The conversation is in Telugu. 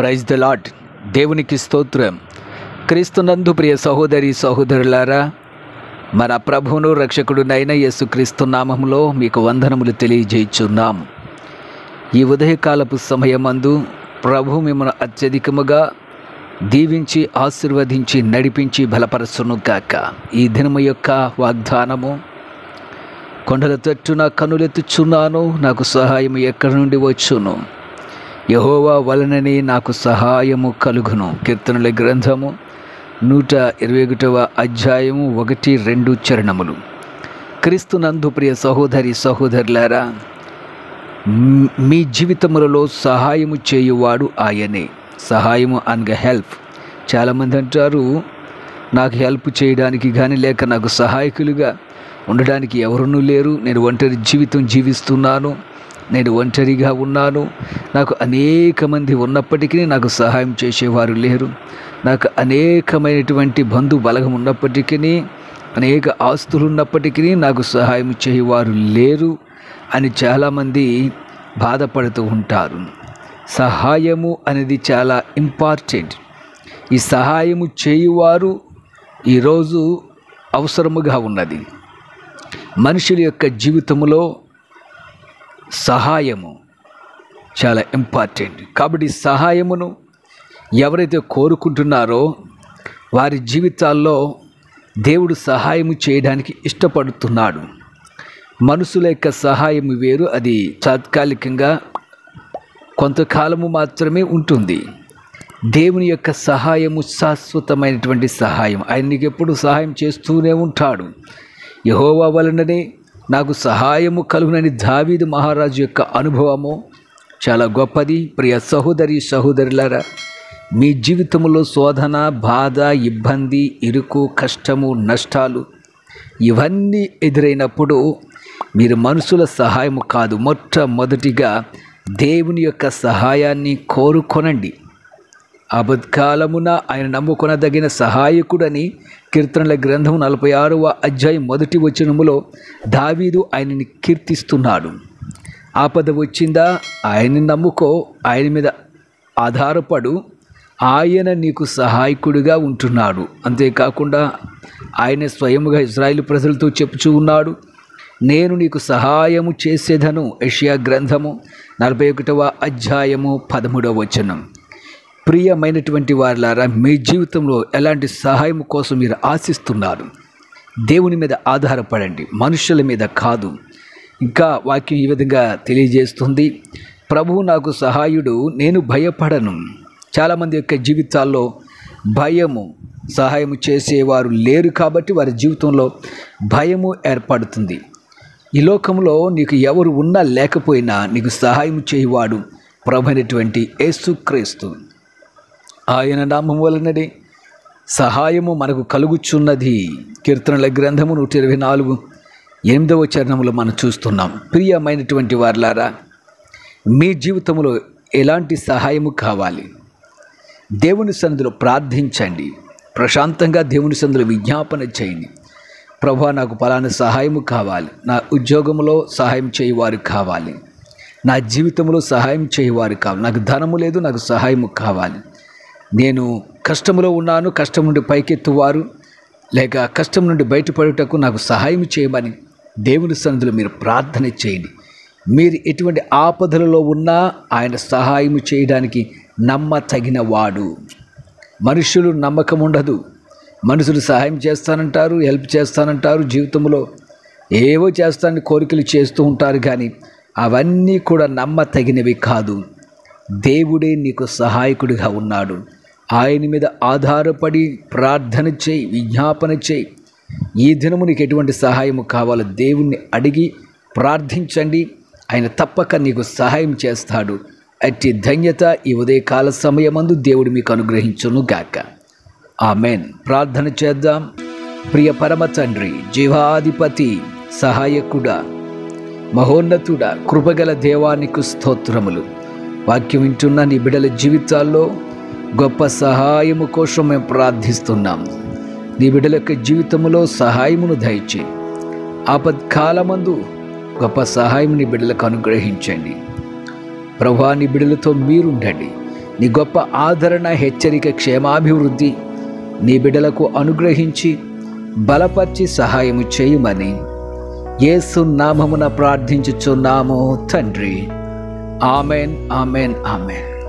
Praise the lord. దేవునికి స్తోత్రం. క్రీస్తునందు ప్రియ సహోదరి సహోదరులారా, మన ప్రభువును రక్షకుడునైన యేసుక్రీస్తు నామములో మీకు వందనములు తెలియజేయుచున్నాం. ఈ ఉదయకాలపు సమయమందు ప్రభు మిమ్మల్ని అత్యధికముగా దీవించి ఆశీర్వదించి నడిపించి బలపరచును గాక. ఈ దినము యొక్క వాగ్దానము: కొండల తట్టున కనులెత్తుచున్నాను, నాకు సహాయం ఎక్కడి నుండి వచ్చును? యెహోవా వలననే నాకు సహాయము కలుగును. కీర్తనల గ్రంథము 121వ అధ్యాయము 1-2 చరణములు. క్రీస్తునందు ప్రియ సహోదరి సహోదరులారా, మీ జీవితములలో సహాయము చేయువాడు ఆయనే. సహాయము అనగా హెల్ప్. చాలామంది అంటారు, నాకు హెల్ప్ చేయడానికి కానీ లేక నాకు సహాయకులుగా ఉండడానికి ఎవరునూ లేరు, నేను ఒంటరి జీవితం జీవిస్తున్నాను, నేను ఒంటరిగా ఉన్నాను, నాకు అనేక మంది ఉన్నప్పటికీ నాకు సహాయం చేసేవారు లేరు, నాకు అనేకమైనటువంటి బంధు బలగం ఉన్నప్పటికీ, అనేక ఆస్తులు ఉన్నప్పటికీ నాకు సహాయం చేయవారు లేరు అని చాలామంది బాధపడుతూ ఉంటారు. సహాయము అనేది చాలా ఇంపార్టెంట్. ఈ సహాయము చేయువారు ఈరోజు అవసరముగా ఉన్నది. మనుషుల యొక్క జీవితంలో సహాయము చాలా ఇంపార్టెంట్. కాబట్టి సహాయమును ఎవరైతే కోరుకుంటున్నారో వారి జీవితాల్లో దేవుడు సహాయము చేయడానికి ఇష్టపడుతున్నాడు. మనుషుల యొక్క సహాయం వేరు, అది తాత్కాలికంగా కొంతకాలము మాత్రమే ఉంటుంది. దేవుని యొక్క సహాయము శాశ్వతమైనటువంటి సహాయం. ఆయన నీకు ఎప్పుడు సహాయం చేస్తూనే ఉంటాడు. యెహోవా వలననే నాకు సహాయము కలుగునని దావీదు మహారాజు యొక్క అనుభవము చాలా గొప్పది. ప్రియ సహోదరి సహోదరులారా, మీ జీవితంలో శోధన, బాధ, ఇబ్బంది, ఇరుకు, కష్టము, నష్టాలు ఇవన్నీ ఎదురైనప్పుడు మీరు మనుషుల సహాయము కాదు, మొట్టమొదటిగా దేవుని యొక్క సహాయాన్ని కోరుకొనండి. ఆపత్కాలమున ఆయన నమ్ముకొనదగిన సహాయకుడని కీర్తనల గ్రంథం 46వ అధ్యాయం 1వ వచనములో దావీదు ఆయనని కీర్తిస్తున్నాడు. ఆపద వచ్చిందా, ఆయన్ని నమ్ముకో, ఆయన మీద ఆధారపడు, ఆయన నీకు సహాయకుడిగా ఉంటున్నాడు. అంతేకాకుండా ఆయన స్వయముగా ఇశ్రాయేలు ప్రజలతో చెప్పుచూ ఉన్నాడు, నేను నీకు సహాయము చేసేదను. యెషయా గ్రంథము 41వ అధ్యాయము 13వ వచనం. ప్రియమైనటువంటి వారులారా, మీ జీవితంలో ఎలాంటి సహాయం కోసం మీరు ఆశిస్తున్నారు? దేవుని మీద ఆధారపడండి, మనుషుల మీద కాదు. ఇంకా వాక్యం ఈ విధంగా తెలియజేస్తుంది, ప్రభువు నాకు సహాయుడు, నేను భయపడను. చాలామంది యొక్క జీవితాల్లో భయము, సహాయం చేసేవారు లేరు కాబట్టి వారి జీవితంలో భయము ఏర్పడుతుంది. ఈ లోకంలో నీకు ఎవరు ఉన్నా లేకపోయినా నీకు సహాయం చేయువాడు ప్రభువైనటువంటి యేసుక్రీస్తు. ఆయన నామం వలననే సహాయము మనకు కలుగుచున్నది. కీర్తనల గ్రంథము 124:8వ చరణములో మనం చూస్తున్నాం. ప్రియమైనటువంటి వారులారా, మీ జీవితంలో ఎలాంటి సహాయము కావాలి? దేవుని సన్నిధిలో ప్రార్థించండి, ప్రశాంతంగా దేవుని సన్నిధిలో విజ్ఞాపన చేయండి. ప్రభువా, నాకు పలానా సహాయము కావాలి, నా ఉద్యోగంలో సహాయం చేయవారు కావాలి, నా జీవితంలో సహాయం చేయవారు కావాలి, నాకు ధనము లేదు, నాకు సహాయము కావాలి, నేను కష్టంలో ఉన్నాను, కష్టం నుండి పైకెత్తువారు లేక కష్టం నుండి బయటపడుటకు నాకు సహాయం చేయమని దేవుని సన్నిధిలో మీరు ప్రార్థన చేయండి. మీరు ఎటువంటి ఆపదలలో ఉన్నా ఆయన సహాయం చేయడానికి నమ్మతగిన వాడు. మనుషులు నమ్మకం ఉండదు. మనుషులు సహాయం చేస్తానంటారు, హెల్ప్ చేస్తానంటారు, జీవితంలో ఏవో చేస్తానని కోరికలు చేస్తూ ఉంటారు, కానీ అవన్నీ కూడా నమ్మతగినవి కాదు. దేవుడే నీకు సహాయకుడిగా ఉన్నాడు. ఆయన మీద ఆధారపడి ప్రార్థన చేయి, విజ్ఞాపన చేయి. ఈ దినము నీకు ఎటువంటి సహాయము కావాలో దేవుణ్ణి అడిగి ప్రార్థించండి. ఆయన తప్పక నీకు సహాయం చేస్తాడు. అట్టి ధన్యత ఈ ఉదయకాల సమయమందు దేవుడు మీకు అనుగ్రహించును గాక. ఆమెన్. ప్రార్థన చేద్దాం. ప్రియ పరమ తండ్రి, జీవాధిపతి, సహాయకుడా, మహోన్నతుడా, కృపగల దేవానికి స్తోత్రములు. వాక్యం వింటున్న నీ బిడ్డల జీవితాల్లో గొప్ప సహాయము కోసం మేము ప్రార్థిస్తున్నాం. నీ బిడ్డల యొక్క జీవితంలో సహాయమును దయచేయి. ఆపత్కాలమందు గొప్ప సహాయం నీ బిడ్డలకు అనుగ్రహించండి. ప్రభువా, నీ బిడ్డలతో మీరుండండి. నీ గొప్ప ఆదరణ, హెచ్చరిక, క్షేమాభివృద్ధి నీ బిడ్డలకు అనుగ్రహించి బలపరిచి సహాయము చేయమని యేసు నామమున ప్రార్థించుచున్నాము తండ్రి. Amen, amen, amen.